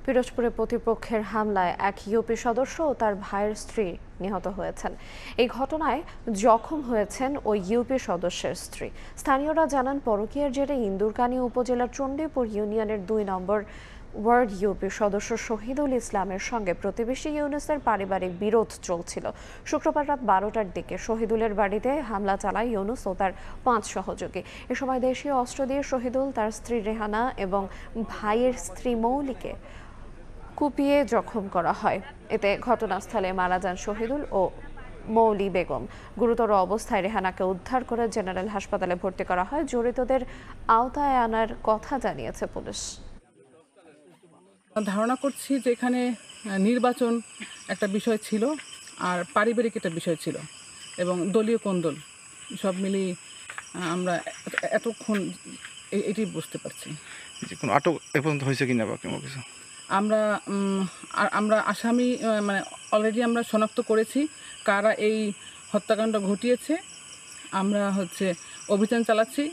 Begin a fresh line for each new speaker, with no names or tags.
পিরোজপুরে প্রতিপক্ষের হামলায় এক ইউপি সদস্য ও তার ভাইয়ের স্ত্রী নিহত হয়েছেন। এই ঘটনায় জখম হয়েছেন ওই ইউপি সদস্যের স্ত্রী। স্থানীয়রা জানান, পরকীয়ার জেরে ইন্দুরকানী উপজেলার চণ্ডীপুর ইউনিয়নের ২ নম্বর ওয়ার্ড ইউপি সদস্য শহীদুল ইসলামের সঙ্গে প্রতিবেশী ইউনুসের পারিবারিক বিরোধ চলছিল। শুক্রবার রাত ১২টার দিকে শহীদুলের বাড়িতে হামলা চালায় ইউনুস ও তার ৫ সহযোগী। এ সময় দেশীয় অস্ত্র দিয়ে শহীদুল, তার স্ত্রী রেহানা এবং ভাইয়ের স্ত্রী মৌলিকে কুপিয়ে জখম করা হয়। এতে ঘটনাস্থলে মারা যান শহীদুল ও মৌলি বেগম। গুরুতর অবস্থায় রেহানাকে উদ্ধার করে জেনারেল হাসপাতালে ভর্তি করা হয়। জড়িতদের আওতায় আনার কথা জানিয়েছে পুলিশ।
ধারণা করছি যে এখানে নির্বাচন একটা বিষয় ছিল, আর পারিবারিক একটা বিষয় ছিল, এবং দলীয় কোন্দল সব মিলিয়ে আমরা এতক্ষণ এটি বুঝতে পারছি।
কোনো আটক এ পর্যন্ত হয়েছে কিনা বা কেমন কিছু?
আমরা আসামি মানে অলরেডি আমরা শনাক্ত করেছি কারা এই হত্যাকাণ্ড ঘটিয়েছে। আমরা অভিযান চালাচ্ছি।